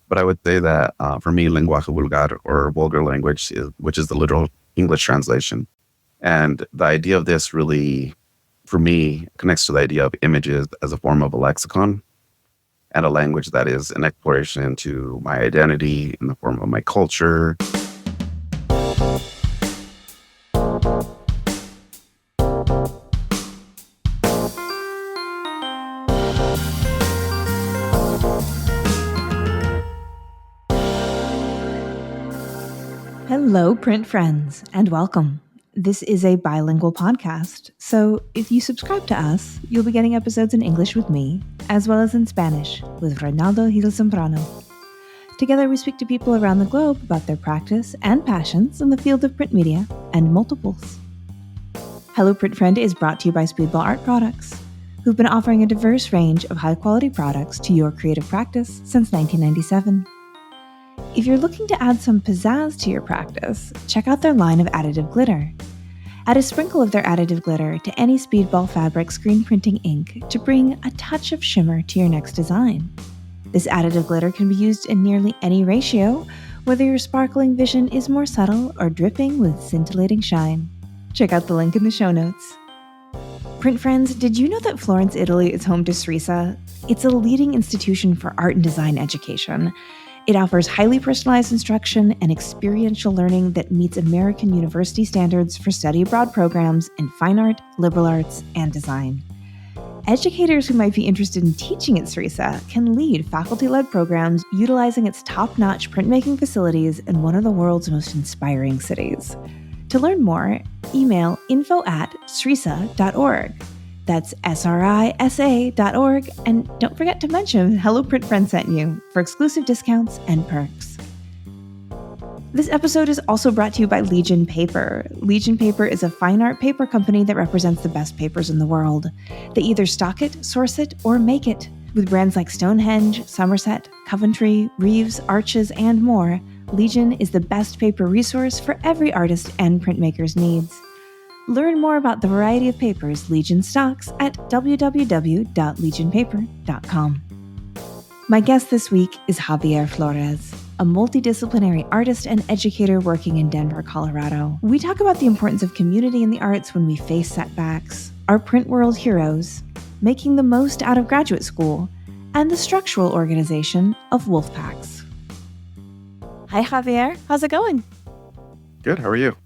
But I would say that for me, lenguaje vulgar or vulgar language, which is the literal English translation. And the idea of this really, for me, connects to the idea of images as a form of a lexicon and a language that is an exploration into my identity in the form of my culture. Hello, print friends, and welcome. This is a bilingual podcast, so if you subscribe to us, you'll be getting episodes in English with me, as well as in Spanish with Reynaldo Gil Zambrano. Together, we speak to people around the globe about their practice and passions in the field of print media and multiples. Hello, Print Friend is brought to you by Speedball Art Products, who've been offering a diverse range of high-quality products to your creative practice since 1997. If you're looking to add some pizzazz to your practice, check out their line of additive glitter. Add a sprinkle of their additive glitter to any Speedball fabric screen printing ink to bring a touch of shimmer to your next design. This additive glitter can be used in nearly any ratio, whether your sparkling vision is more subtle or dripping with scintillating shine. Check out the link in the show notes. Print friends, did you know that Florence, Italy is home to SRISA? It's a leading institution for art and design education. It offers highly personalized instruction and experiential learning that meets American university standards for study abroad programs in fine art, liberal arts, and design. Educators who might be interested in teaching at SRISA can lead faculty-led programs utilizing its top-notch printmaking facilities in one of the world's most inspiring cities. To learn more, email info@srisa.org. That's SRISA.org, and don't forget to mention Hello Print Friend sent you for exclusive discounts and perks. This episode is also brought to you by Legion Paper. Legion Paper is a fine art paper company that represents the best papers in the world. They either stock it, source it, or make it. With brands like Stonehenge, Somerset, Coventry, Reeves, Arches, and more, Legion is the best paper resource for every artist and printmaker's needs. Learn more about the variety of papers Legion stocks at www.legionpaper.com. My guest this week is Javier Flores, a multidisciplinary artist and educator working in Denver, Colorado. We talk about the importance of community in the arts when we face setbacks, our print world heroes, making the most out of graduate school, and the structural organization of Wolfpacks. Hi, Javier. How's it going? Good. How are you?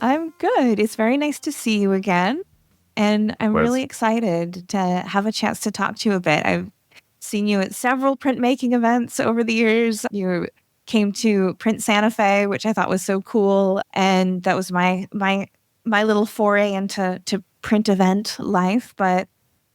I'm good. It's very nice to see you again. And I'm really excited to have a chance to talk to you a bit. I've seen you at several printmaking events over the years. You came to Print Santa Fe, which I thought was so cool. And that was my little foray into print event life. But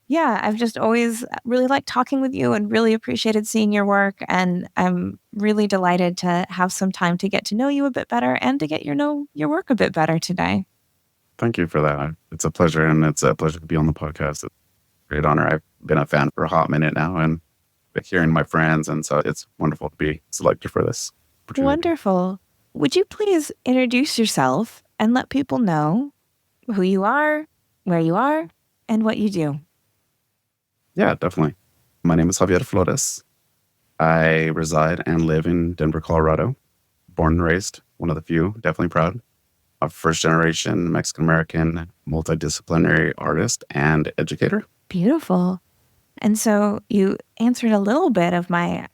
yeah, I've just always really liked talking with you and really appreciated seeing your work. And I'm really delighted to have some time to get to know you a bit better and to get know your work a bit better today. Thank you for that. It's a pleasure, and it's a pleasure to be on the podcast. It's a great honor. I've been a fan for a hot minute now, and been hearing my friends, and so it's wonderful to be selected for this opportunity. Wonderful. Would you please introduce yourself and let people know who you are, where you are, and what you do? Yeah, definitely. My name is Javier Flores. I reside and live in Denver, Colorado. Born and raised, one of the few, definitely proud. A first-generation Mexican-American multidisciplinary artist and educator. Beautiful. And so you answered a little bit of my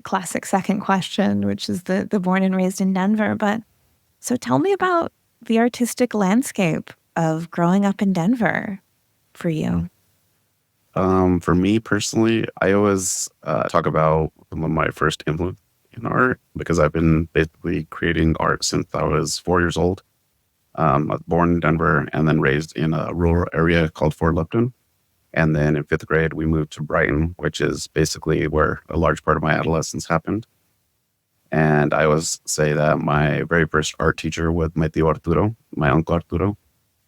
classic second question, which is the born and raised in Denver. But so tell me about the artistic landscape of growing up in Denver for you. For me personally, I always talk about some of my first influence in art because I've been basically creating art since I was 4 years old. I was born in Denver and then raised in a rural area called Fort Lupton. And then in fifth grade, we moved to Brighton, which is basically where a large part of my adolescence happened. And I always say that my very first art teacher was my tío Arturo, my uncle Arturo.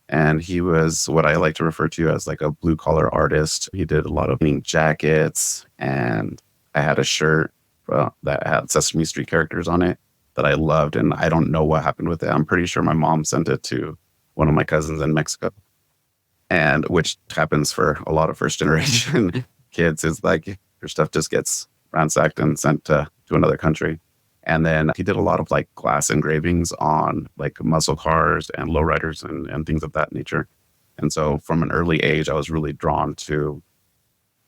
And he was what I like to refer to as like a blue collar artist. He did a lot of painting jackets, and I had a shirt that had Sesame Street characters on it that I loved. And I don't know what happened with it. I'm pretty sure my mom sent it to one of my cousins in Mexico. And which happens for a lot of first generation kids, is like your stuff just gets ransacked and sent to to another country. And then he did a lot of like glass engravings on like muscle cars and lowriders and things of that nature. And so from an early age, I was really drawn to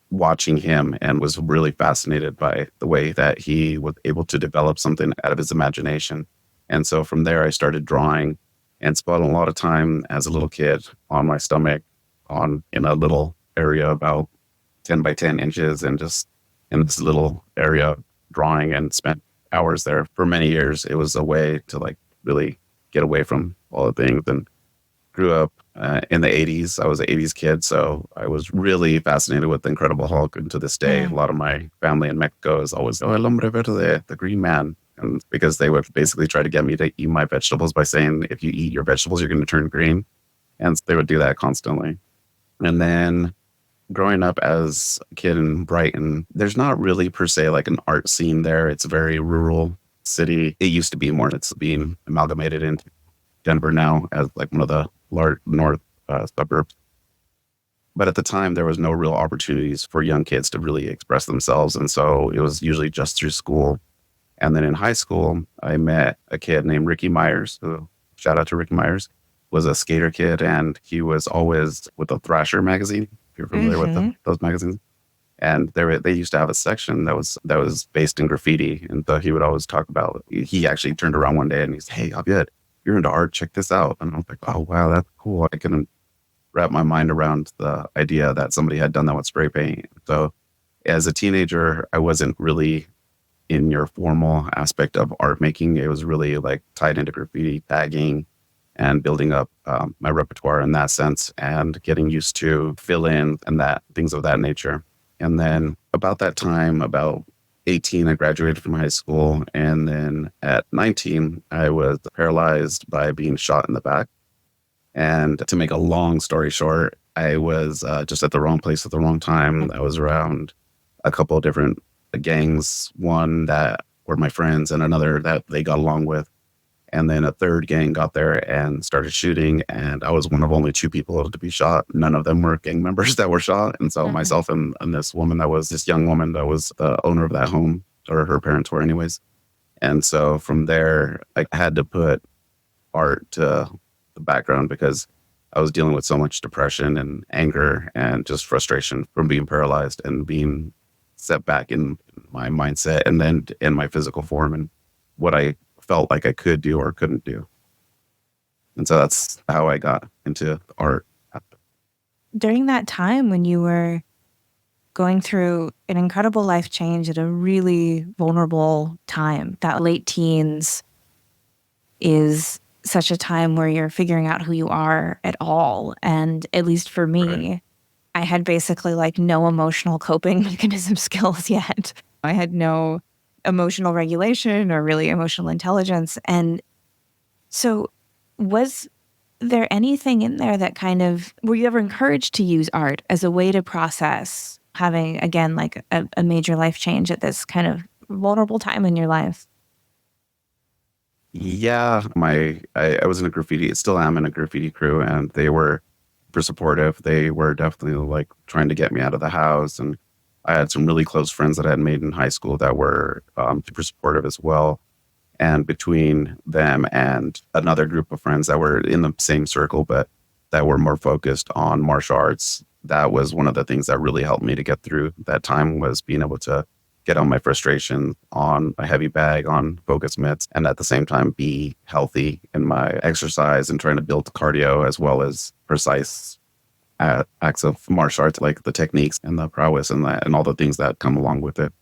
watching him and was really fascinated by the way that he was able to develop something out of his imagination. And so from there, I started drawing and spent a lot of time as a little kid on my stomach in a little area about 10 by 10 inches and just in this little area drawing and spent hours there for many years. It was a way to like really get away from all the things and grew up in the 80s. I was an 80s kid, so I was really fascinated with the Incredible Hulk. And to this day, a lot of my family in Mexico is always, oh, el hombre verde, the green man. And because they would basically try to get me to eat my vegetables by saying, if you eat your vegetables, you're going to turn green. And they would do that constantly. And then growing up as a kid in Brighton, there's not really per se like an art scene there. It's a very rural city. It used to be more. It's being amalgamated into Denver now as like one of the large north suburbs. But at the time, there was no real opportunities for young kids to really express themselves. And so it was usually just through school. And then in high school, I met a kid named Ricky Myers, who, shout out to Ricky Myers, was a skater kid. And he was always with the Thrasher magazine, if you're familiar with those magazines. And they used to have a section that was based in graffiti. And so he would always talk about, he actually turned around one day and he's, hey, Javier, you're into art, check this out. And I was like, oh, wow, that's cool. I couldn't wrap my mind around the idea that somebody had done that with spray paint. So as a teenager, I wasn't really in your formal aspect of art making. It was really like tied into graffiti, tagging, and building up my repertoire in that sense and getting used to fill in and that things of that nature. And then about that time, about 18, I graduated from high school. And then at 19, I was paralyzed by being shot in the back. And to make a long story short, I was just at the wrong place at the wrong time. I was around a couple of different gangs, one that were my friends and another that they got along with. And then a third gang got there and started shooting. And I was one of only two people to be shot. None of them were gang members that were shot. And so myself and this woman this young woman that was the owner of that home, or her parents were anyways. And so from there, I had to put art to the background because I was dealing with so much depression and anger and just frustration from being paralyzed and being set back in my mindset and then in my physical form and what I felt like I could do or couldn't do. And so that's how I got into art. During that time when you were going through an incredible life change at a really vulnerable time, that late teens is such a time where you're figuring out who you are at all. And at least for me, I had basically like no emotional coping mechanism skills yet. I had no emotional regulation or really emotional intelligence. And so was there anything in there that were you ever encouraged to use art as a way to process having, again, like a major life change at this kind of vulnerable time in your life? Yeah, I was in a graffiti, still am in a graffiti crew, and they were super supportive. They were definitely like trying to get me out of the house. And I had some really close friends that I had made in high school that were super supportive as well. And between them and another group of friends that were in the same circle, but that were more focused on martial arts, that was one of the things that really helped me to get through that time, was being able to get on my frustration on a heavy bag, on focus mitts, and at the same time be healthy in my exercise and trying to build cardio as well as precise acts of martial arts, like the techniques and the prowess and all the things that come along with it.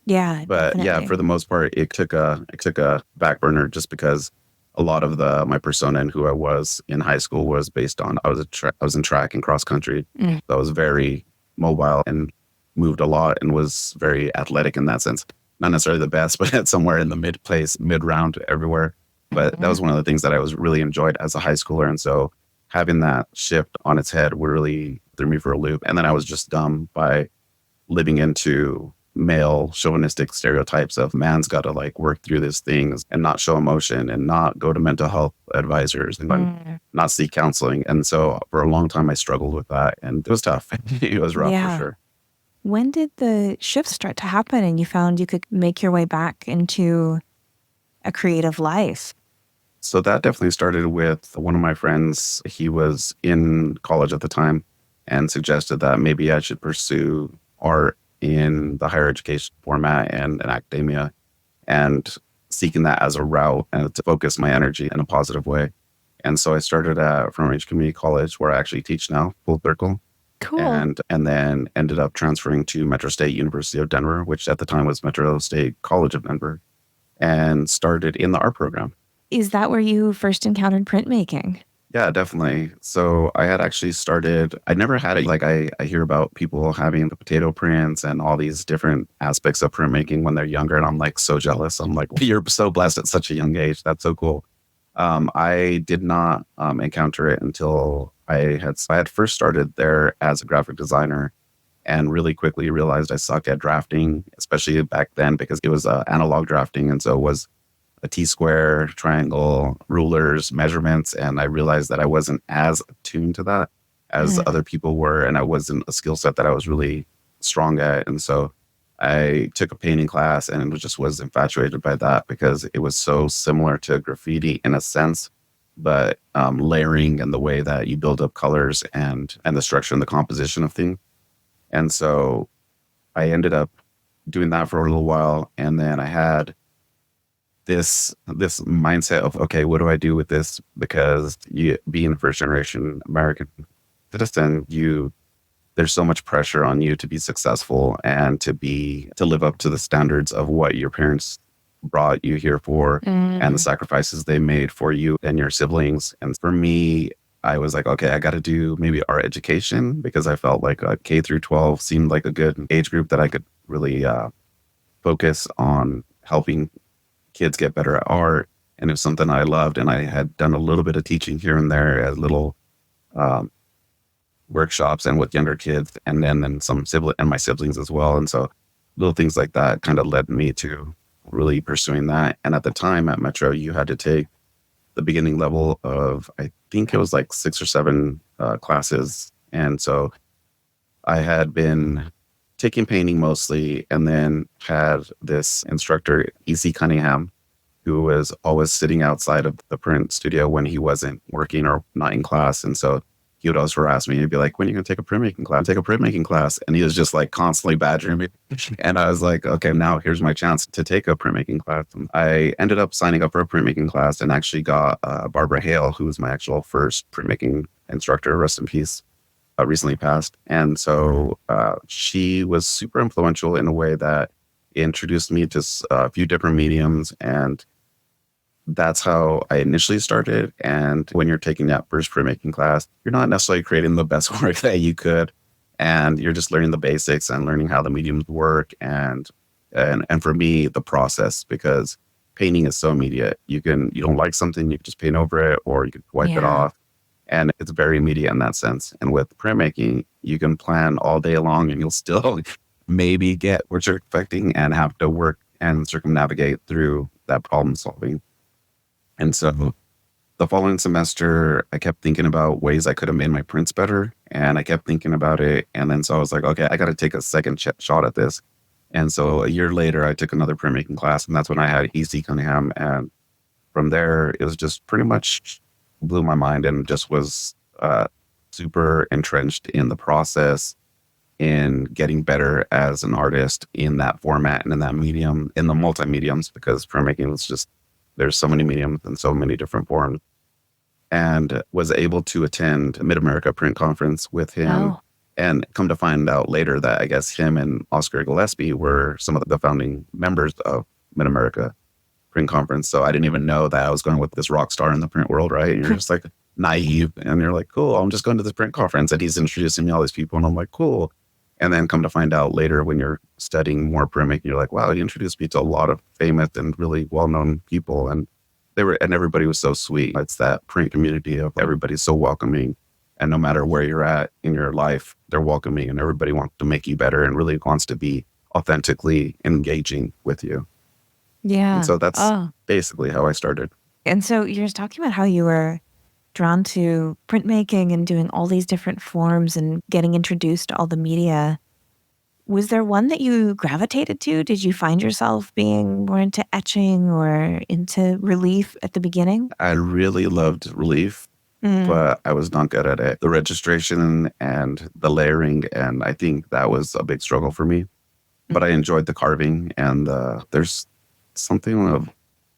Yeah, But definitely. yeah, for the most part, it took a back burner just because a lot of my persona and who I was in high school was based on I was in track and cross country. So I was very mobile and moved a lot and was very athletic in that sense. Not necessarily the best, but somewhere in the mid round everywhere. But that was one of the things that I was really enjoyed as a high schooler. And so having that shift on its head really threw me for a loop. And then I was just dumb by living into male chauvinistic stereotypes of man's got to like work through these things and not show emotion and not go to mental health advisors and not seek counseling. And so for a long time, I struggled with that, and it was tough. It was rough for sure. When did the shift start to happen and you found you could make your way back into a creative life? So that definitely started with one of my friends. He was in college at the time and suggested that maybe I should pursue art in the higher education format and academia, and seeking that as a route and to focus my energy in a positive way. And so I started at Front Range Community College, where I actually teach now, full circle, Cool. and then ended up transferring to Metro State University of Denver, which at the time was Metro State College of Denver, and started in the art program. Is that where you first encountered printmaking? Yeah, definitely. So I had actually started, I never had it. Like I hear about people having the potato prints and all these different aspects of printmaking when they're younger. And I'm like so jealous. I'm like, you're so blessed at such a young age. That's so cool. I did not encounter it until I had first started there as a graphic designer, and really quickly realized I sucked at drafting, especially back then because it was analog drafting. And so it was a T-square, triangle, rulers, measurements. And I realized that I wasn't as attuned to that as other people were. And I wasn't a skill set that I was really strong at. And so I took a painting class and just was infatuated by that because it was so similar to graffiti in a sense, but layering and the way that you build up colors and the structure and the composition of things. And so I ended up doing that for a little while. And then I had this mindset of, okay, what do I do with this? Because you being a first generation American citizen, there's so much pressure on you to be successful and to live up to the standards of what your parents brought you here for and the sacrifices they made for you and your siblings. And for me, I was like, okay, I got to do maybe art education because I felt like K through 12 seemed like a good age group that I could really focus on helping kids get better at art. And it was something I loved. And I had done a little bit of teaching here and there as little um, workshops and with younger kids, and then some sibling and my siblings as well. And so little things like that kind of led me to really pursuing that. And at the time at Metro, you had to take the beginning level of, I think it was like 6 or 7 classes. And so I had been taking painting mostly, and then had this instructor, E.C. Cunningham, who was always sitting outside of the print studio when he wasn't working or not in class. And so he would always harass me. He'd be like, when are you going to take a printmaking class? Take a printmaking class. And he was just like constantly badgering me. And I was like, okay, now here's my chance to take a printmaking class. And I ended up signing up for a printmaking class and actually got Barbara Hale, who was my actual first printmaking instructor, rest in peace, recently passed. And so she was super influential in a way that introduced me to a few different mediums. And that's how I initially started. And when you're taking that first printmaking class, you're not necessarily creating the best work that you could. And you're just learning the basics and learning how the mediums work. And for me, the process, because painting is so immediate. You don't like something, you can just paint over it, or you can wipe it off. And it's very immediate in that sense. And with printmaking, you can plan all day long and you'll still maybe get what you're expecting and have to work and circumnavigate through that problem solving. And so the following semester, I kept thinking about ways I could have made my prints better. And I kept thinking about it. And then so I was like, okay, I got to take a second shot at this. And so a year later, I took another printmaking class. And that's when I had E.C. Cunningham. And from there, it was just pretty much blew my mind, and just was super entrenched in the process, in getting better as an artist in that format and in that medium, in the multi-mediums, because printmaking was just, there's so many mediums and so many different forms. And was able to attend a Mid-America Print Conference with him. And come to find out later that I guess him and Oscar Gillespie were some of the founding members of Mid-America Print Conference. So I didn't even know that I was going with this rock star in the print world, right? And you're just like naive, and you're like, cool, I'm just going to this print conference. And he's introducing me to all these people, and I'm like, cool. And then come to find out later when you're studying more printmaking, you're like, wow, he introduced me to a lot of famous and really well-known people. And everybody was so sweet. It's that print community of everybody's so welcoming. And no matter where you're at in your life, they're welcoming, and everybody wants to make you better and really wants to be authentically engaging with you. Yeah. And so that's basically how I started. And so you're just talking about how you were drawn to printmaking and doing all these different forms and getting introduced to all the media. Was there one that you gravitated to? Did you find yourself being more into etching or into relief at the beginning? I really loved relief, Mm. but I was not good at it. The registration and the layering, and I think that was a big struggle for me. But I enjoyed the carving, and there's something of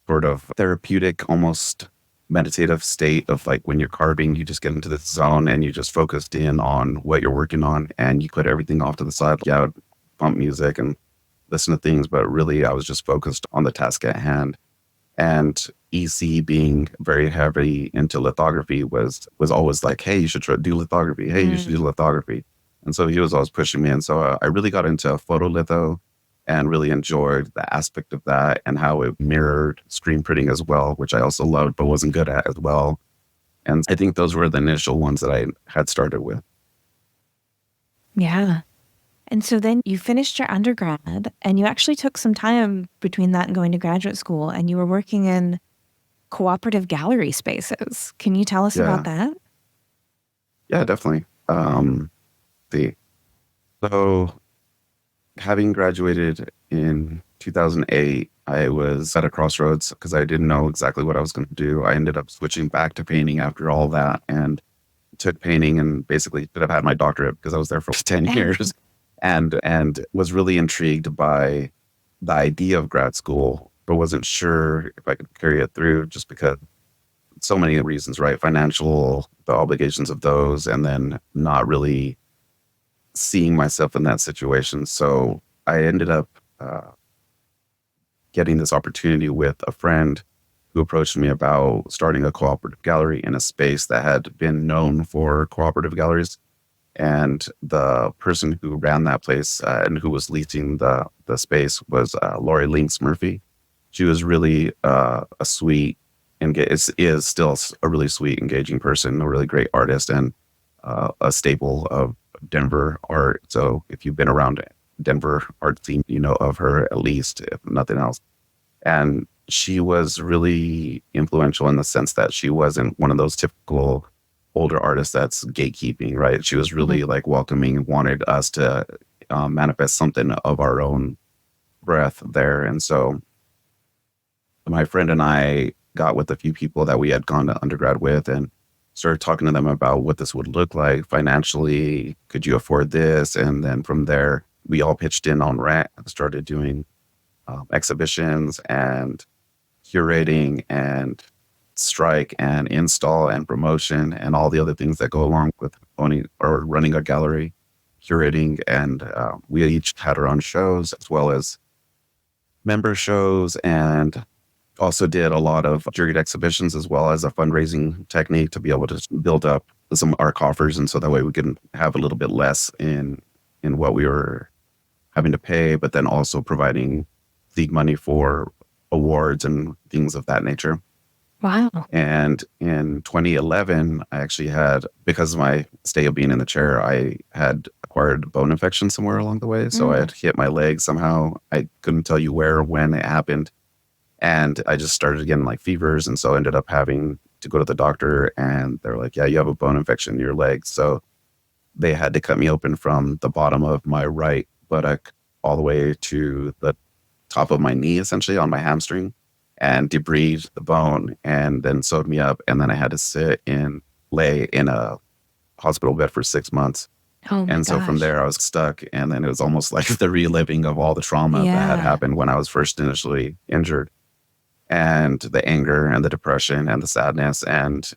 sort of therapeutic, almost meditative state of like when you're carving, you just get into this zone and you just focused in on what you're working on, and you put everything off to the side. Yeah, I would pump music and listen to things, but really I was just focused on the task at hand. And EC being very heavy into lithography was always like, hey, you should try to do lithography. Hey, you should do lithography. And so he was always pushing me. And so I really got into photolitho and really enjoyed the aspect of that and how it mirrored screen printing as well, which I also loved but wasn't good at as well. And I think those were the initial ones that I had started with. Yeah. And so then you finished your undergrad and you actually took some time between that and going to graduate school, and you were working in cooperative gallery spaces. Can you tell us about Yeah. that? Yeah, definitely. The so having graduated in 2008, I was at a crossroads because I didn't know exactly what I was going to do. I ended up switching back to painting after all that and took painting and basically should have had my doctorate because I was there for 10 years and was really intrigued by the idea of grad school, but wasn't sure if I could carry it through just because so many reasons, right? Financial, the obligations of those, and then not really seeing myself in that situation. So I ended up getting this opportunity with a friend who approached me about starting a cooperative gallery in a space that had been known for cooperative galleries. And the person who ran that place and who was leasing the space was Lori Links Murphy. She was really a sweet and is still a really sweet, engaging person, a really great artist, and a staple of Denver art. So if you've been around Denver art scene, you know of her at least, if nothing else. And she was really influential in the sense that she wasn't one of those typical older artists that's gatekeeping, right? She was really like welcoming, wanted us to manifest something of our own breath there. And so my friend and I got with a few people that we had gone to undergrad with and started talking to them about what this would look like financially. Could you afford this? And then from there, we all pitched in on rent and started doing exhibitions and curating and strike and install and promotion and all the other things that go along with owning or running a gallery, curating. And we each had our own shows as well as member shows, and also did a lot of juried exhibitions as well as a fundraising technique to be able to build up some art coffers. And so that way we can have a little bit less in what we were having to pay, but then also providing seed money for awards and things of that nature. Wow. And in 2011, I actually had, because of my stay of being in the chair, I had acquired a bone infection somewhere along the way. So I had hit my leg somehow. I couldn't tell you where or when it happened. And I just started getting like fevers. And so I ended up having to go to the doctor, and they're like, yeah, you have a bone infection in your leg. So they had to cut me open from the bottom of my right buttock all the way to the top of my knee, essentially on my hamstring, and debride the bone and then sewed me up. And then I had to lay in a hospital bed for 6 months. Oh my And so from gosh. there I was stuck. And then it was almost like the reliving of all the trauma that had Yeah. happened when I was first initially injured, and the anger and the depression and the sadness. And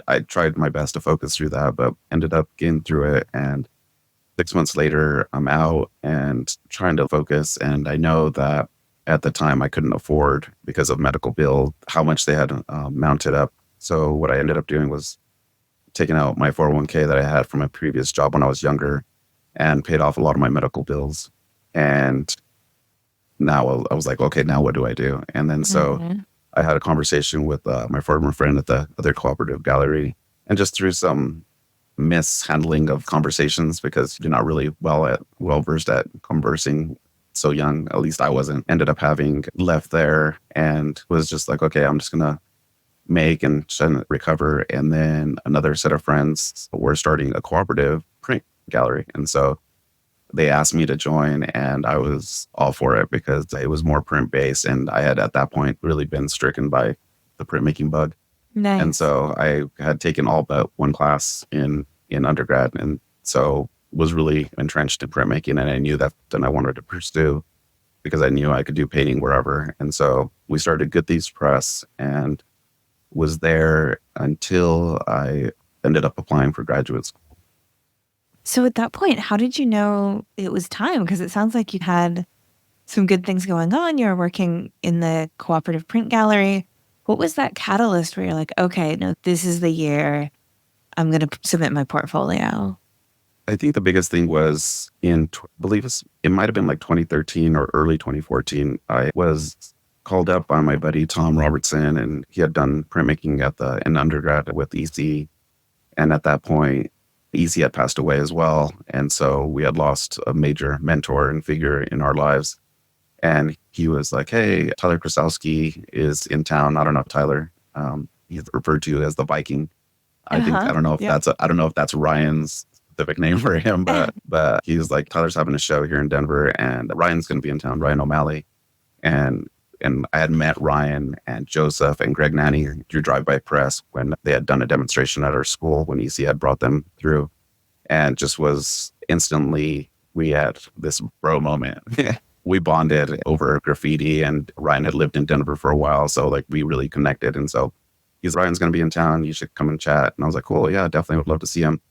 I tried my best to focus through that, but ended up getting through it. And 6 months later, I'm out and trying to focus. And I know that at the time I couldn't afford, because of medical bill, how much they had mounted up. So what I ended up doing was taking out my 401k that I had from a previous job when I was younger and paid off a lot of my medical bills. And now I was like, okay, now what do I do? And then so I had a conversation with my former friend at the other cooperative gallery, and just through some mishandling of conversations, because you're not really well versed at conversing so young, at least I wasn't, ended up having left there and was just like, okay, I'm just gonna make and try to recover. And then another set of friends were starting a cooperative print gallery, and so they asked me to join, and I was all for it because it was more print based. And I had at that point really been stricken by the printmaking bug. And Nice. so I had taken all but one class in undergrad. And so was really entrenched in printmaking. And I knew that then I wanted to pursue because I knew I could do painting wherever. And so we started Good Thieves Press and was there until I ended up applying for graduate school. So at that point, how did you know it was time? Because it sounds like you had some good things going on. You were working in the cooperative print gallery. What was that catalyst where you're like, okay, no, this is the year I'm going to submit my portfolio? I think the biggest thing was I believe it might have been like 2013 or early 2014. I was called up by my buddy Tom Robertson, and he had done printmaking in undergrad with EC. And at that point, EC had passed away as well. And so we had lost a major mentor and figure in our lives. And he was like, hey, Tyler Krasowski is in town. I don't know if Tyler, he's referred to as the Viking. I don't know if I don't know if that's Ryan's specific name for him, but he was like, Tyler's having a show here in Denver and Ryan's going to be in town, Ryan O'Malley. And I had met Ryan and Joseph and Greg Nanny through Drive By Press when they had done a demonstration at our school when EC had brought them through, and just was instantly, we had this bro moment. We bonded over graffiti, and Ryan had lived in Denver for a while. So like we really connected. And so Ryan's going to be in town. You should come and chat. And I was like, cool. Yeah, definitely would love to see him.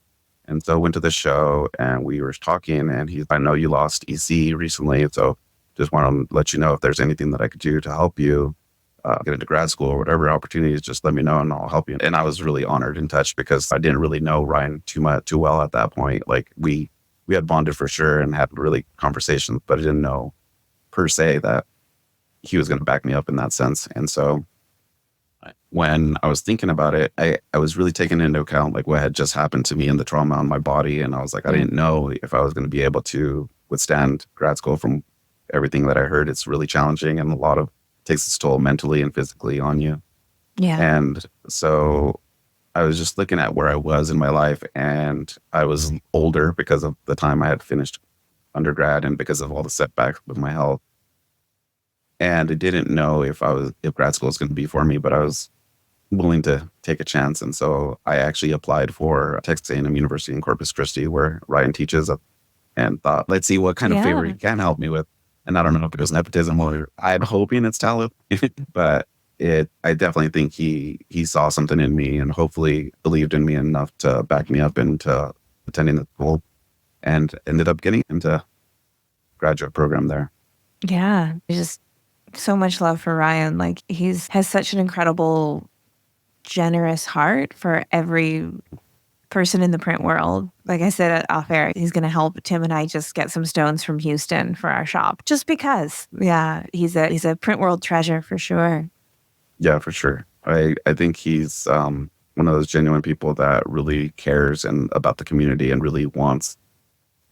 And so went to the show and we were talking, and I know you lost EC recently. So just want to let you know if there's anything that I could do to help you get into grad school or whatever opportunities, just let me know and I'll help you. And I was really honored and touched because I didn't really know Ryan too well at that point. Like we had bonded for sure and had really conversations, but I didn't know per se that he was going to back me up in that sense. And so when I was thinking about it, I was really taking into account like what had just happened to me and the trauma on my body. And I was like, I didn't know if I was going to be able to withstand grad school. From everything that I heard, it's really challenging and takes its toll mentally and physically on you. Yeah. And so I was just looking at where I was in my life, and I was older because of the time I had finished undergrad and because of all the setbacks with my health. And I didn't know if grad school was going to be for me, but I was willing to take a chance. And so I actually applied for Texas A&M University in Corpus Christi, where Ryan teaches, and thought, let's see what kind of favor he can help me with. And I don't know if it was nepotism or I'm hoping it's talent, but I definitely think he saw something in me and hopefully believed in me enough to back me up into attending the school, and ended up getting into graduate program there. Yeah. Just so much love for Ryan. Like has such an incredible, generous heart for every person in the print world. Like I said off air, he's going to help Tim and I just get some stones from Houston for our shop, just because. Yeah, he's a print world treasure for sure. Yeah, for sure. I think he's one of those genuine people that really cares about the community and really wants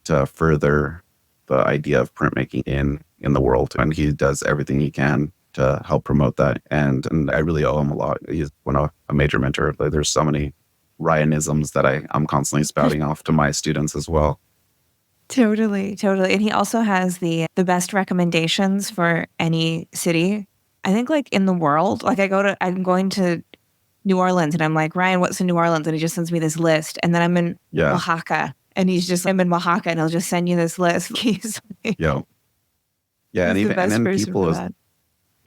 to further the idea of printmaking in the world. And he does everything he can to help promote that. And I really owe him a lot. He's a major mentor. Like, there's so many Ryanisms that I'm constantly spouting off to my students as well. Totally. And he also has the best recommendations for any city, I think, like in the world. Like I'm going to New Orleans and I'm like, Ryan, what's in New Orleans? And he just sends me this list. And then I'm in Oaxaca and I'm in Oaxaca and he'll just send you this list. He's like, yeah. And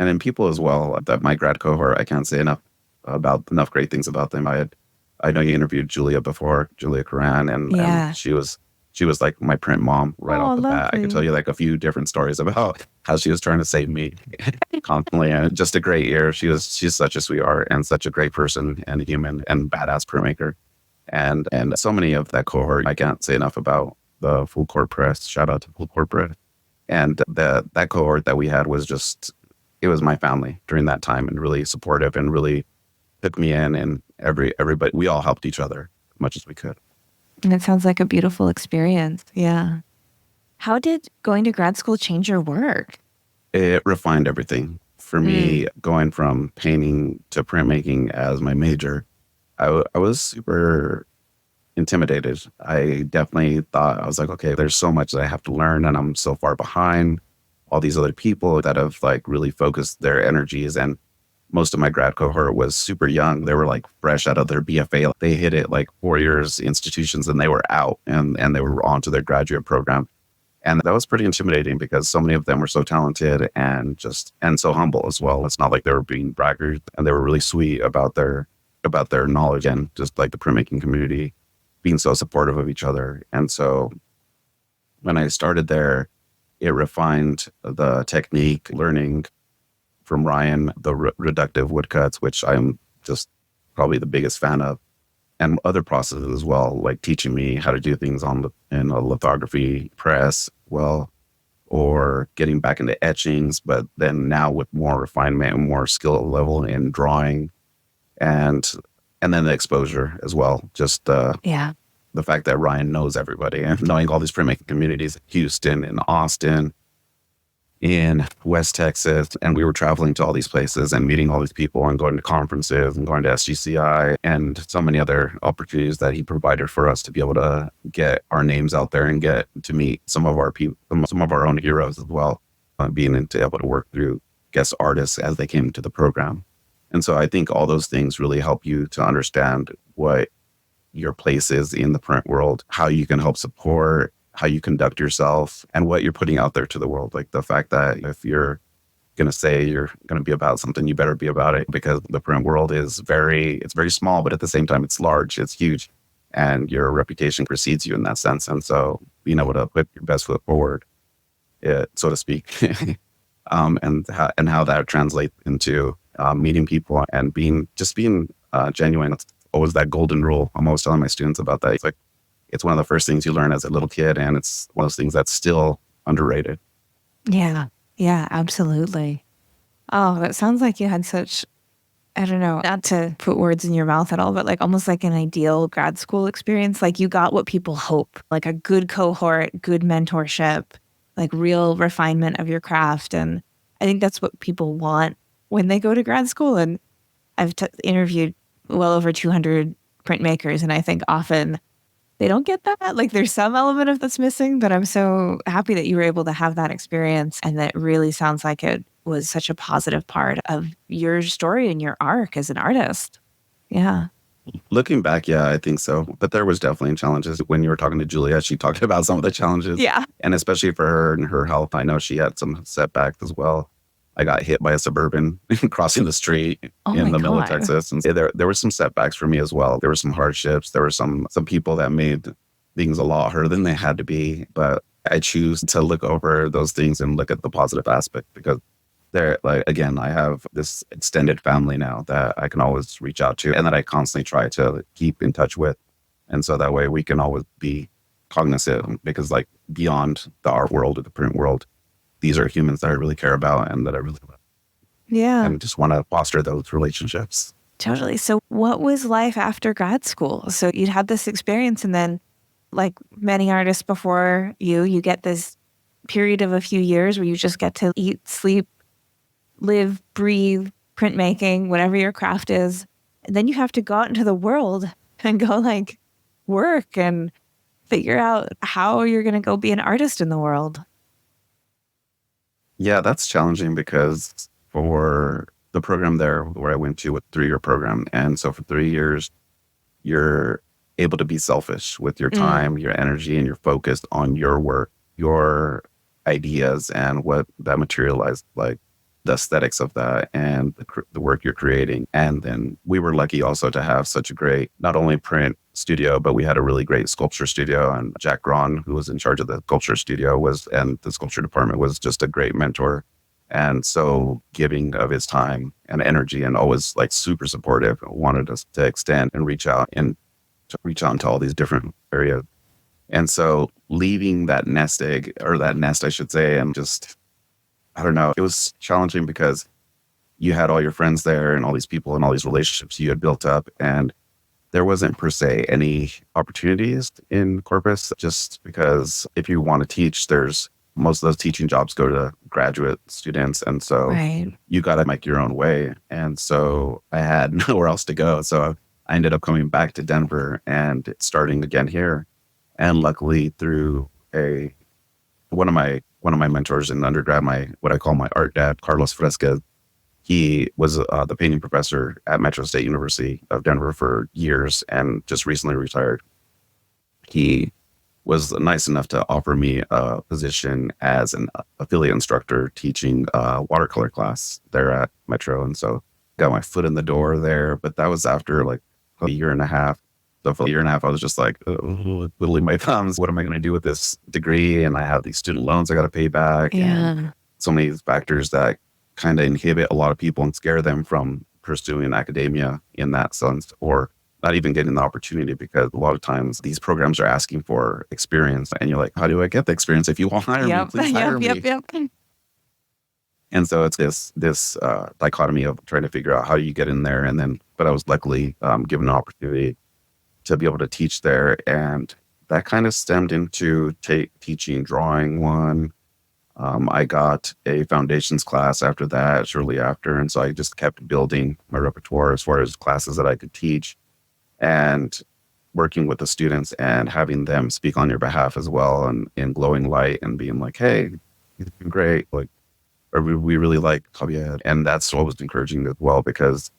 then people as well, that my grad cohort, I can't say enough great things about them. I know you interviewed Julia before, Julia Karan, and she was like my print mom right off the bat. I could tell you like a few different stories about how she was trying to save me constantly, and just a great year. She's such a sweetheart and such a great person and human and badass printmaker. And so many of that cohort, I can't say enough about the Full Court Press. Shout out to Full Court Press. And that cohort that we had was it was my family during that time, and really supportive and really took me in, and everybody, we all helped each other as much as we could. And it sounds like a beautiful experience. Yeah. How did going to grad school change your work? It refined everything. For me, going from painting to printmaking as my major, I was super intimidated. I definitely thought, I was like, okay, there's so much that I have to learn and I'm so far behind all these other people that have like really focused their energies. And most of my grad cohort was super young. They were like fresh out of their BFA. They hit it like 4 years institutions and they were out and they were on to their graduate program. And that was pretty intimidating because so many of them were so talented and so humble as well. It's not like they were being braggarts, and they were really sweet about their knowledge and just like the printmaking community being so supportive of each other. And so when I started there, it refined the technique, learning from Ryan, the reductive woodcuts, which I'm just probably the biggest fan of, and other processes as well, like teaching me how to do things in a lithography press, well, or getting back into etchings, but then now with more refinement and more skill level in drawing, and then the exposure as well. Just Yeah. the fact that Ryan knows everybody and knowing all these printmaking communities, Houston and Austin, in West Texas, and we were traveling to all these places and meeting all these people and going to conferences and going to SGCI and so many other opportunities that he provided for us to be able to get our names out there and get to meet some of our people, some of our own heroes as well, being able to work through guest artists as they came to the program. And so I think all those things really help you to understand what your place is in the print world, how you can help support, how you conduct yourself, and what you're putting out there to the world. Like the fact that if you're going to say you're going to be about something, you better be about it, because the print world is it's very small, but at the same time, it's large, it's huge, and your reputation precedes you in that sense. And so being able to put your best foot forward, so to speak, and how that translates into meeting people and being genuine. It's always that golden rule. I'm always telling my students about that. It's like, it's one of the first things you learn as a little kid, and it's one of those things that's still underrated. Yeah. Yeah, absolutely. Oh, that sounds like you had such, I don't know, not to put words in your mouth at all, but like almost like an ideal grad school experience. Like you got what people hope, like a good cohort, good mentorship, like real refinement of your craft. And I think that's what people want when they go to grad school. And I've interviewed well over 200 printmakers, and I think often they don't get that. Like there's some element of that's missing, but I'm so happy that you were able to have that experience, and that really sounds like it was such a positive part of your story and your arc as an artist. Yeah. Looking back, yeah, I think so. But there was definitely challenges. When you were talking to Julia, she talked about some of the challenges. Yeah. And especially for her and her health, I know she had some setbacks as well. I got hit by a Suburban crossing the street Oh in my the middle of God. Texas. And there were some setbacks for me as well. There were some hardships. There were some people that made things a lot harder than they had to be. But I choose to look over those things and look at the positive aspect, because like, again, I have this extended family now that I can always reach out to and that I constantly try to keep in touch with. And so that way we can always be cognizant, because like beyond the art world or the print world, these are humans that I really care about and that I really love, Yeah. and just want to foster those relationships. Totally. So what was life after grad school? So you'd had this experience, and then like many artists before you get this period of a few years where you just get to eat, sleep, live, breathe, printmaking, whatever your craft is. And then you have to go out into the world and go like work and figure out how you're going to go be an artist in the world. Yeah, that's challenging, because for the program there where I went to, with 3-year program, and so for 3 years, you're able to be selfish with your time, your energy, and you're focused on your work, your ideas, and what that materialized, like the aesthetics of that and the work you're creating. And then we were lucky also to have such a great, not only print studio, but we had a really great sculpture studio. And Jack Gron, who was in charge of the sculpture studio, and the sculpture department, was just a great mentor. And so giving of his time and energy, and always like super supportive, wanted us to extend and reach out into all these different areas. And so leaving that nest egg, or that nest, I should say, and just, I don't know, it was challenging because you had all your friends there and all these people and all these relationships you had built up. And there wasn't per se any opportunities in Corpus, just because if you want to teach, most of those teaching jobs go to graduate students. And so Right. you got to make your own way. And so I had nowhere else to go. So I ended up coming back to Denver and starting again here. And luckily, through a one of my mentors in undergrad, my what I call my art dad, Carlos Fresquez, he was the painting professor at Metro State University of Denver for years and just recently retired. He was nice enough to offer me a position as an affiliate instructor teaching watercolor class there at Metro. And so got my foot in the door there. But that was after like a year and a half. So for a year and a half, I was just like, twiddling my thumbs. What am I going to do with this degree? And I have these student loans I got to pay back. And Yeah. so many factors that kind of inhibit a lot of people and scare them from pursuing academia in that sense, or not even getting the opportunity, because a lot of times these programs are asking for experience and you're like, how do I get the experience? If you won't hire me, Yep. please hire me. Yep. And so it's this dichotomy of trying to figure out how you get in there. And then, but I was luckily given an opportunity to be able to teach there. And that kind of stemmed into teaching drawing one. I got a foundations class after that, shortly after. And so I just kept building my repertoire as far as classes that I could teach, and working with the students and having them speak on your behalf as well, and in glowing light and being like, hey, you're doing great. Like, or we really like Javier. And that's what was encouraging as well, because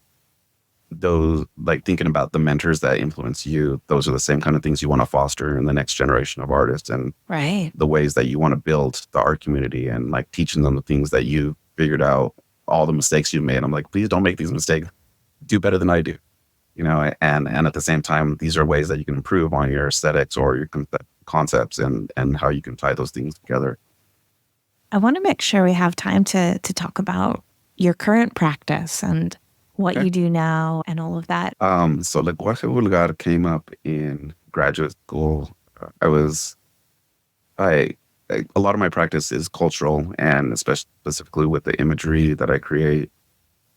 those, like, thinking about the mentors that influence you, those are the same kind of things you want to foster in the next generation of artists, and Right. the ways that you want to build the art community, and like teaching them the things that you figured out, all the mistakes you made. I'm like, please don't make these mistakes. Do better than I do. And at the same time, these are ways that you can improve on your aesthetics or your concepts, and how you can tie those things together. I want to make sure we have time to talk about your current practice and what Okay. you do now and all of that. So Lenguaje Vulgar came up in graduate school. I was, I, a lot of my practice is cultural, and especially specifically with the imagery that I create.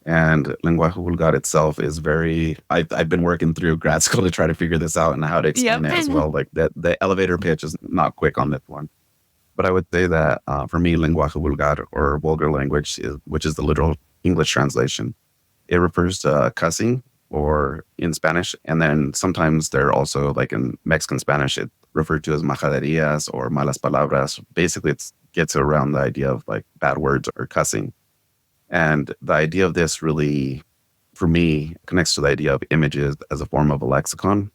And Lenguaje Vulgar itself is very, I've been working through grad school to try to figure this out and how to explain Yep. it as well. Like the elevator pitch is not quick on this one. But I would say that for me, Lenguaje Vulgar, or vulgar language, which is the literal English translation, it refers to cussing, or in Spanish. And then sometimes they're also, like in Mexican Spanish, it referred to as majaderias or malas palabras. Basically, it gets around the idea of like bad words or cussing. And the idea of this really, for me, connects to the idea of images as a form of a lexicon,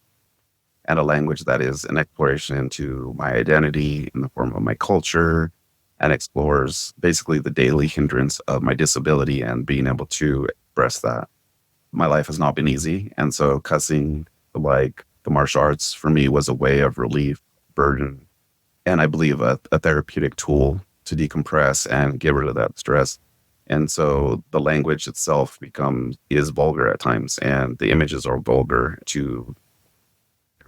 and a language that is an exploration into my identity in the form of my culture, and explores basically the daily hindrance of my disability and being able to express that. My life has not been easy. And so cussing, like the martial arts, for me was a way of relief, burden, and I believe a therapeutic tool to decompress and get rid of that stress. And so the language itself is vulgar at times, and the images are vulgar to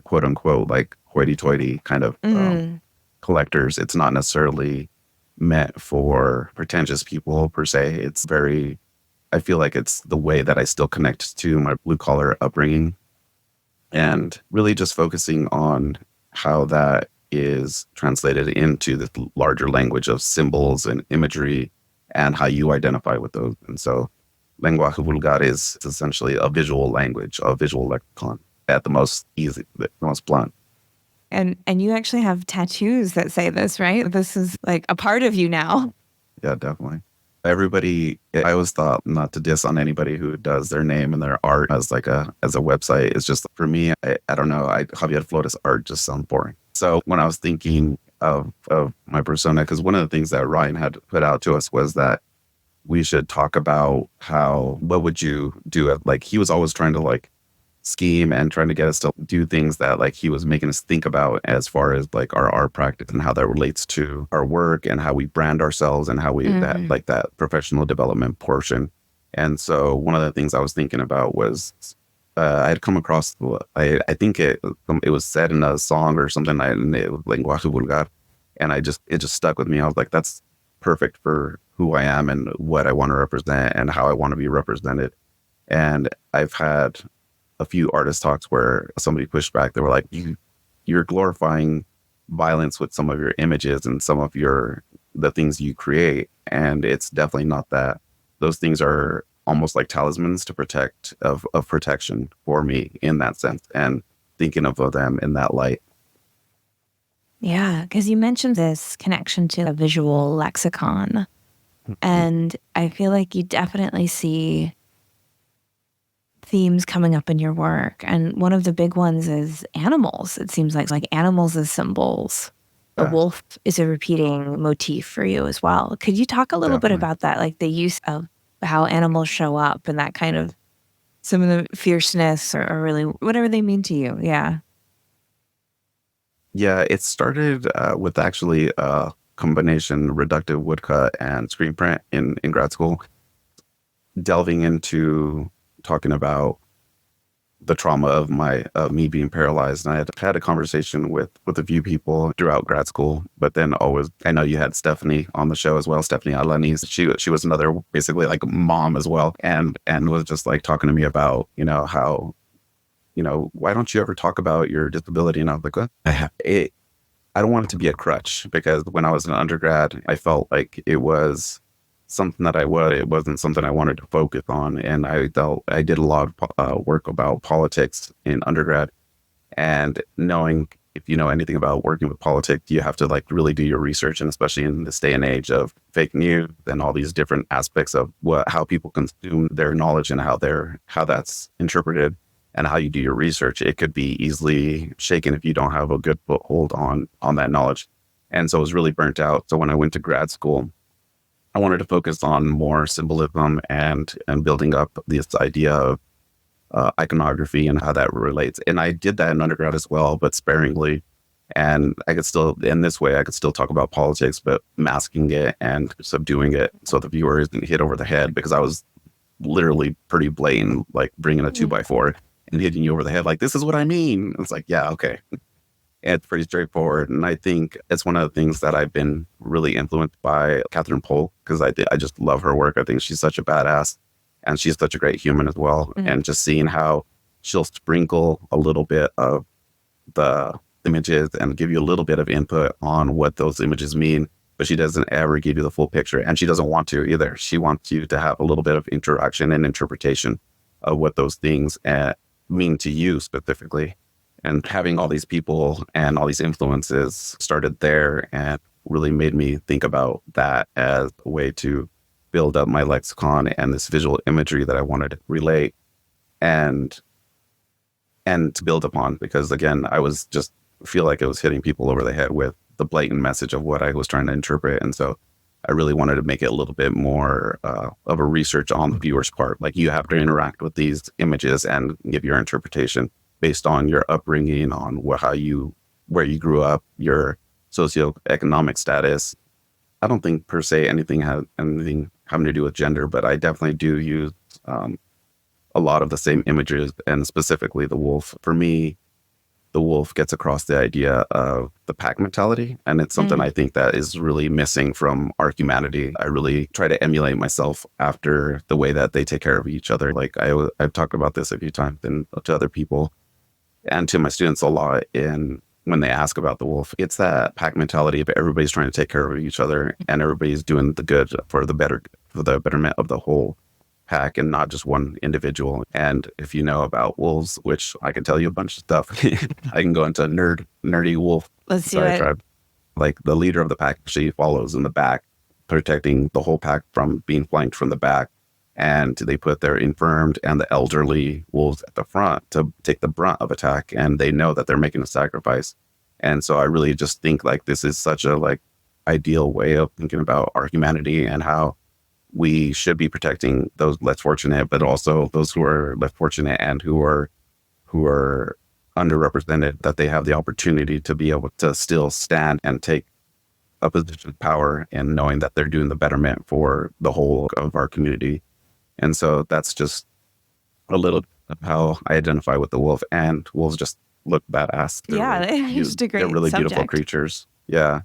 quote unquote like hoity-toity kind of collectors. It's not necessarily meant for pretentious people per se. It's very, I feel like it's the way that I still connect to my blue collar upbringing, and really just focusing on how that is translated into the larger language of symbols and imagery, and how you identify with those. And so lenguaje vulgar is essentially a visual language, a visual lexicon at the most easy, the most blunt. And you actually have tattoos that say this, right? This is like a part of you now. Yeah, definitely. Everybody, I always thought not to diss on anybody who does their name and their art as like as a website. It's just, for me, I don't know, Javier Flores art just sounds boring. So when I was thinking of my persona, because one of the things that Ryan had put out to us was that we should talk about what would you do? Like, he was always trying to like scheme and trying to get us to do things that like he was making us think about, as far as like our art practice and how that relates to our work and how we brand ourselves, and how we that professional development portion. And so one of the things I was thinking about was I had come across, I think it was said in a song or something, and it was lenguaje vulgar, and it just stuck with me. I was like, that's perfect for who I am and what I want to represent and how I want to be represented. And I've had a few artist talks where somebody pushed back. They were like, you're glorifying violence with some of your images and some of the things you create. And it's definitely not that. Those things are almost like talismans to protect of protection for me in that sense, and thinking of them in that light. Yeah, because you mentioned this connection to a visual lexicon. And I feel like you definitely see themes coming up in your work. And one of the big ones is animals. It seems like animals as symbols. The Yeah, wolf is a repeating motif for you as well. Could you talk a little bit definitely. about that, like the use of how animals show up and that kind of some of the fierceness or really whatever they mean to you? Yeah. Yeah, it started with actually a combination reductive woodcut and screen print in grad school, delving into talking about the trauma of me being paralyzed. And I had had a conversation with a few people throughout grad school, but then always, I know you had Stephanie on the show as well, Stephanie Alanis. She was another basically like mom as well, and was just like talking to me about, how, why don't you ever talk about your disability? And I was like, what? I don't want it to be a crutch, because when I was an undergrad, I felt like it was something that it wasn't something I wanted to focus on. And I did a lot of work about politics in undergrad, and knowing, if you know anything about working with politics, you have to like really do your research. And especially in this day and age of fake news and all these different aspects of how people consume their knowledge and how that's interpreted, and how you do your research, it could be easily shaken if you don't have a good foothold on that knowledge. And so I was really burnt out. So when I went to grad school, I wanted to focus on more symbolism and building up this idea of iconography and how that relates. And I did that in undergrad as well, but sparingly. And in this way, I could still talk about politics, but masking it and subduing it so the viewer isn't hit over the head, because I was literally pretty blatant, like bringing a two Mm. by four and hitting you over the head, like, this is what I mean. It's like, yeah, okay. It's pretty straightforward. And I think it's one of the things that I've been really influenced by Catherine Polk, because I just love her work. I think she's such a badass, and she's such a great human as well. Mm. And just seeing how she'll sprinkle a little bit of the images and give you a little bit of input on what those images mean, but she doesn't ever give you the full picture. And she doesn't want to either. She wants you to have a little bit of interaction and interpretation of what those things mean to you specifically. And having all these people and all these influences started there, and really made me think about that as a way to build up my lexicon and this visual imagery that I wanted to relate and to build upon. Because again, I was just feel like it was hitting people over the head with the blatant message of what I was trying to interpret. And so I really wanted to make it a little bit more of a research on the viewer's part. Like, you have to interact with these images and give your interpretation based on your upbringing, on where you grew up, your socioeconomic status. I don't think per se anything had anything having to do with gender, but I definitely do use a lot of the same images, and specifically the wolf. For me, the wolf gets across the idea of the pack mentality. And it's something Mm. I think that is really missing from our humanity. I really try to emulate myself after the way that they take care of each other. Like, I've talked about this a few times and to other people and to my students a lot when they ask about the wolf. It's that pack mentality of everybody's trying to take care of each other, and everybody's doing the good for the betterment of the whole pack and not just one individual. And if you know about wolves, which I can tell you a bunch of stuff, I can go into nerdy wolf Let's do it. diatribe. Like, the leader of the pack actually follows in the back, protecting the whole pack from being flanked from the back. And they put their infirmed and the elderly wolves at the front to take the brunt of attack. And they know that they're making a sacrifice. And so I really just think like this is such a like ideal way of thinking about our humanity, and how we should be protecting those less fortunate, but also those who are less fortunate and who are underrepresented, that they have the opportunity to be able to still stand and take a position of power, and knowing that they're doing the betterment for the whole of our community. And so that's just a little of how I identify with the wolf. And wolves just look badass. Yeah, it's just a They're great really beautiful subject. creatures. Yeah.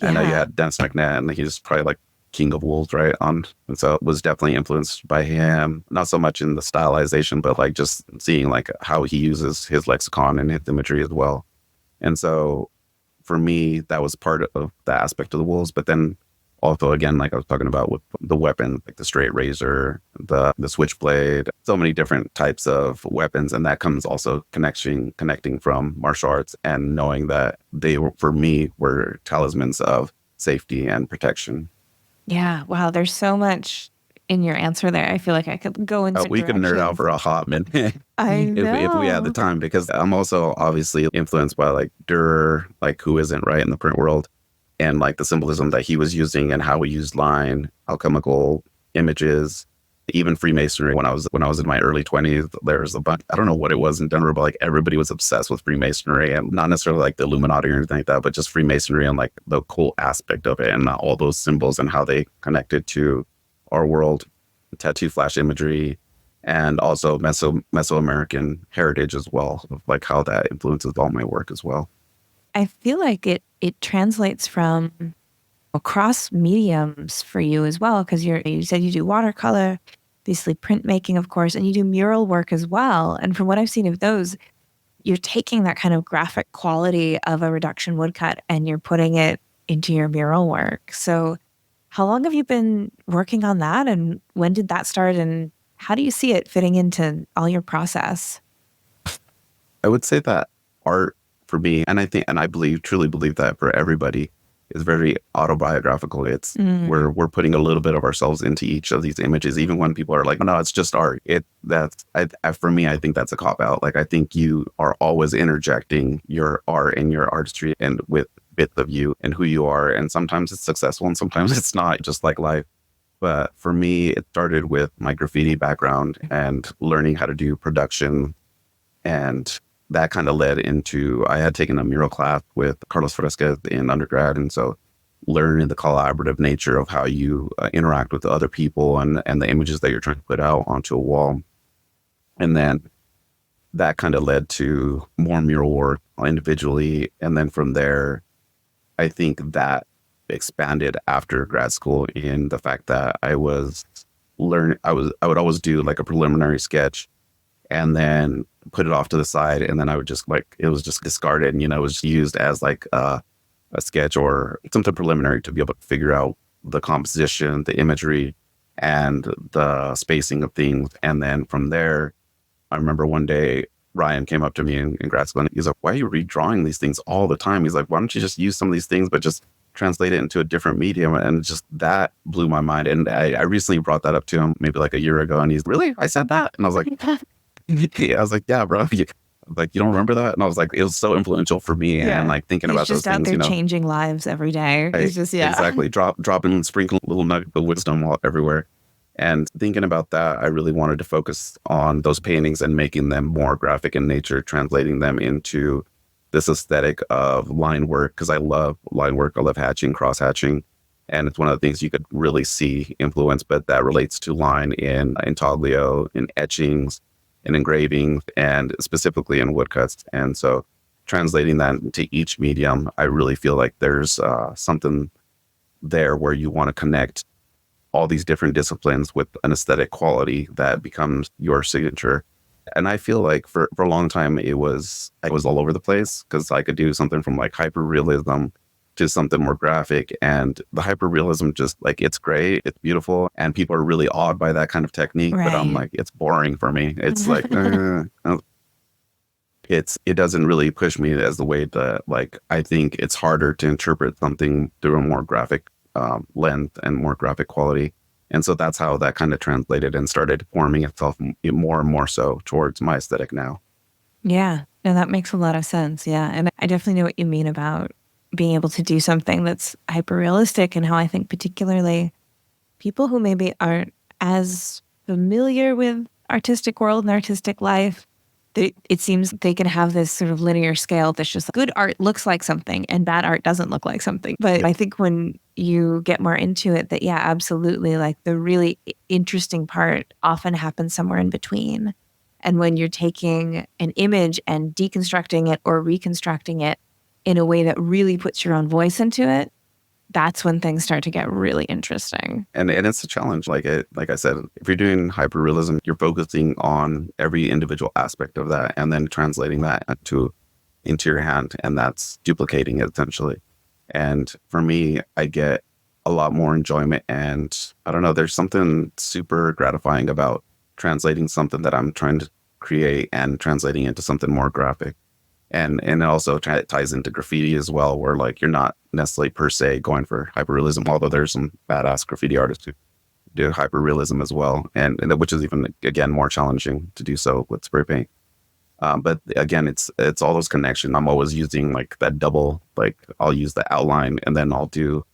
I know you Yeah. had Dennis McNair, and he's probably like king of wolves, right? And so it was definitely influenced by him, not so much in the stylization, but like just seeing like how he uses his lexicon and his imagery as well. And so for me, that was part of the aspect of the wolves. But then also, again, like I was talking about with the weapon, like the straight razor, the switchblade, so many different types of weapons. And that comes also connecting from martial arts and knowing that they were, for me, were talismans of safety and protection. Yeah. Wow. There's so much in your answer there. I feel like I could go in different We could nerd out directions. for a hot minute I if we had the know. time, because I'm also obviously influenced by like Durer, like who isn't, right, in the print world, and like the symbolism that he was using and how we used line, alchemical images, even Freemasonry. When I was in my early 20s, there was a bunch. I don't know what it was in Denver, but like everybody was obsessed with Freemasonry, and not necessarily like the Illuminati or anything like that, but just Freemasonry and like the cool aspect of it and all those symbols and how they connected to our world, tattoo flash imagery, and also Mesoamerican heritage as well, of like how that influences all my work as well. I feel like it translates from across mediums for you as well, because you said you do watercolor, obviously printmaking, of course, and you do mural work as well. And from what I've seen of those, you're taking that kind of graphic quality of a reduction woodcut and you're putting it into your mural work. So how long have you been working on that, and when did that start, and how do you see it fitting into all your process? I would say that art for me, and I think, and I believe, truly believe that for everybody, is very autobiographical. It's Mm, we're putting a little bit of ourselves into each of these images, even when people are like, "No, it's just art." For me, I think that's a cop out. Like I think you are always interjecting your art and your artistry and with bits of you and who you are, and sometimes it's successful and sometimes it's not, just like life. But for me, it started with my graffiti background and learning how to do production, and that kind of led into, I had taken a mural class with Carlos Fresquez in undergrad. And so learning the collaborative nature of how you interact with other people and the images that you're trying to put out onto a wall. And then that kind of led to more mural work individually. And then from there, I think that expanded after grad school in the fact that I would always do like a preliminary sketch and then put it off to the side. And then I would just like, it was just discarded. And, it was used as like a sketch or something preliminary to be able to figure out the composition, the imagery, and the spacing of things. And then from there, I remember one day Ryan came up to me in grad school and he's like, "Why are you redrawing these things all the time?" He's like, "Why don't you just use some of these things, but just translate it into a different medium?" And just that blew my mind. And I recently brought that up to him maybe like a year ago. And he's, "Really? I said that?" And I was like, yeah, I was like, "Yeah, bro." Like, "You don't remember that?" And I was like, it was so influential for me. And yeah. like thinking He's about those just out things, there changing lives every day. I He's just, yeah. exactly dropping, sprinkling little nuggets of wisdom all everywhere. And thinking about that, I really wanted to focus on those paintings and making them more graphic in nature, translating them into this aesthetic of line work, because I love line work. I love hatching, cross hatching. And it's one of the things you could really see influence, but that relates to line in intaglio, in etchings, in engravings, and specifically in woodcuts. And so translating that into each medium, I really feel like there's something there where you want to connect all these different disciplines with an aesthetic quality that becomes your signature. And I feel like for a long time I was all over the place, because I could do something from like hyper realism to something more graphic. And the hyper realism, just like, it's great, it's beautiful, and people are really awed by that kind of technique. But I'm Right. like, it's boring for me. It's like it doesn't really push me as the way that, like, I think it's harder to interpret something through a more graphic lens and more graphic quality. And so that's how that kind of translated and started forming itself more and more so towards my aesthetic now. Yeah. No, that makes a lot of sense. Yeah. And I definitely know what you mean about being able to do something that's hyper realistic, and how I think particularly people who maybe aren't as familiar with artistic world and artistic life, it seems they can have this sort of linear scale that's just good art looks like something and bad art doesn't look like something. But I think when you get more into it, that, yeah, absolutely, like the really interesting part often happens somewhere in between. And when you're taking an image and deconstructing it or reconstructing it in a way that really puts your own voice into it, that's when things start to get really interesting. And it's a challenge. Like I said, if you're doing hyperrealism, you're focusing on every individual aspect of that and then translating that into your hand, and that's duplicating it essentially. And for me, I get a lot more enjoyment. And I don't know, there's something super gratifying about translating something that I'm trying to create and translating into something more graphic. And it also ties into graffiti as well, where like you're not necessarily per se going for hyperrealism, although there's some badass graffiti artists who do hyperrealism as well, and which is even again more challenging to do so with spray paint. But again, it's all those connections. I'm always using like that double, like I'll use the outline and then I'll do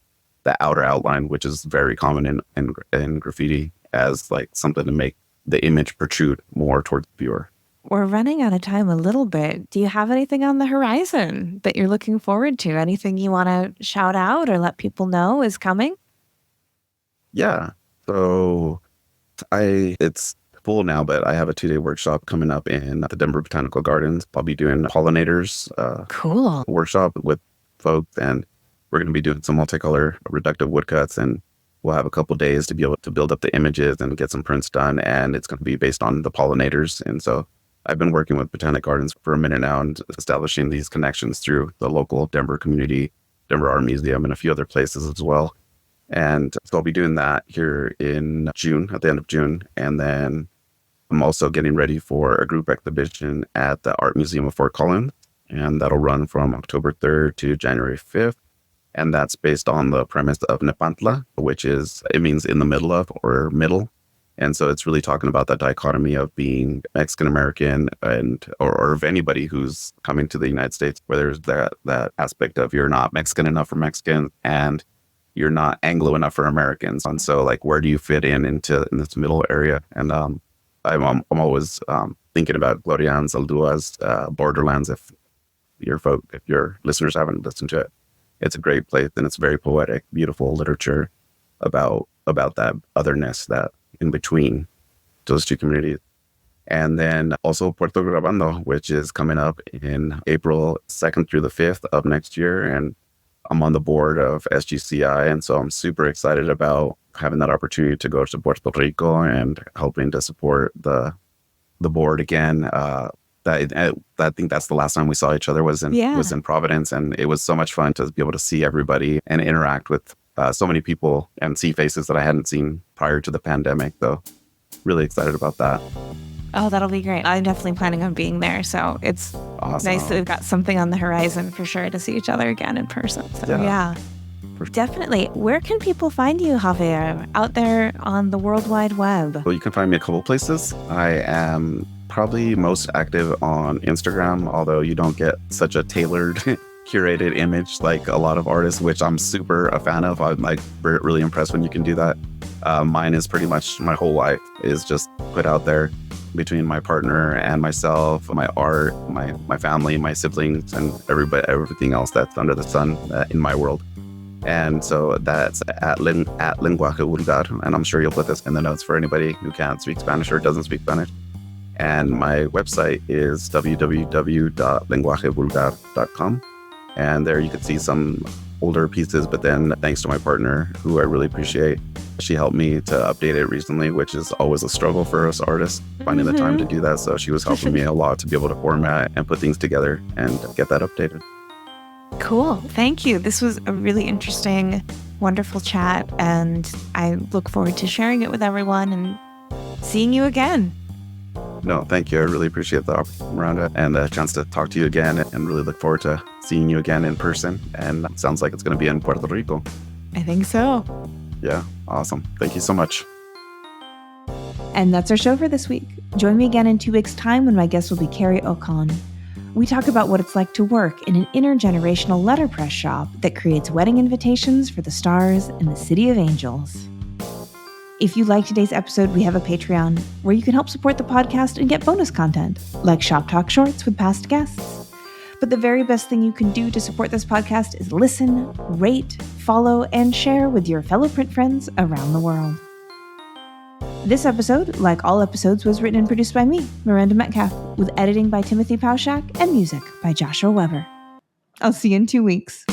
the outer outline, which is very common in graffiti, as like something to make the image protrude more towards the viewer. We're running out of time a little bit. Do you have anything on the horizon that you're looking forward to? Anything you want to shout out or let people know is coming? Yeah. So it's full now, but I have a 2-day workshop coming up in the Denver Botanical Gardens. I'll be doing pollinators Cool. workshop with folks, and we're going to be doing some multicolor reductive woodcuts, and we'll have a couple days to be able to build up the images and get some prints done, and it's going to be based on the pollinators. And so I've been working with Botanic Gardens for a minute now and establishing these connections through the local Denver community, Denver Art Museum, and a few other places as well. And so I'll be doing that here in June, at the end of June. And then I'm also getting ready for a group exhibition at the Art Museum of Fort Collins, and that'll run from October 3rd to January 5th. And that's based on the premise of Nepantla, which it means in the middle of or middle. And so it's really talking about that dichotomy of being Mexican-American or of anybody who's coming to the United States, where there's that aspect of you're not Mexican enough for Mexicans and you're not Anglo enough for Americans. And so like, where do you fit in this middle area? And I'm always thinking about Gloria Anzaldua's Borderlands. If your listeners haven't listened to it, it's a great place, and it's very poetic, beautiful literature about that otherness, that in between those two communities. And then also Puerto Grabando, which is coming up in April 2nd through the 5th of next year. And I'm on the board of SGCI, and so I'm super excited about having that opportunity to go to Puerto Rico and helping to support the board again. I think that's the last time we saw each other was in Providence, and it was so much fun to be able to see everybody and interact with so many people and see faces that I hadn't seen prior to the pandemic. So really excited about that. Oh, that'll be great. I'm definitely planning on being there. So it's Awesome. nice that we've got something on the horizon for sure to see each other again in person. So yeah. Definitely. Where can people find you, Javier, out there on the World Wide Web? Well, you can find me a couple places. I am probably most active on Instagram, although you don't get such a tailored, curated image like a lot of artists, which I'm super a fan of. I'm like really impressed when you can do that. Mine is pretty much my whole life is just put out there between my partner and myself, my art, my family, my siblings, and everything else that's under the sun in my world. And so that's at Lenguaje Vulgar. And I'm sure you'll put this in the notes for anybody who can't speak Spanish or doesn't speak Spanish. And my website is www.lenguajevulgar.com. And there you can see some older pieces, but then thanks to my partner, who I really appreciate, she helped me to update it recently, which is always a struggle for us artists, finding the time to do that. So she was helping me a lot to be able to format and put things together and get that updated. Cool. Thank you. This was a really interesting, wonderful chat, and I look forward to sharing it with everyone and seeing you again. No, thank you. I really appreciate the opportunity, Miranda, and the chance to talk to you again, and really look forward to seeing you again in person. And it sounds like it's going to be in Puerto Rico. I think so. Yeah, awesome. Thank you so much. And that's our show for this week. Join me again in 2 weeks' time when my guest will be Carrie Ocon. We talk about what it's like to work in an intergenerational letterpress shop that creates wedding invitations for the stars in the City of Angels. If you like today's episode, we have a Patreon where you can help support the podcast and get bonus content, like Shop Talk Shorts with past guests. But the very best thing you can do to support this podcast is listen, rate, follow, and share with your fellow print friends around the world. This episode, like all episodes, was written and produced by me, Miranda Metcalf, with editing by Timothy Pauschak and music by Joshua Weber. I'll see you in 2 weeks.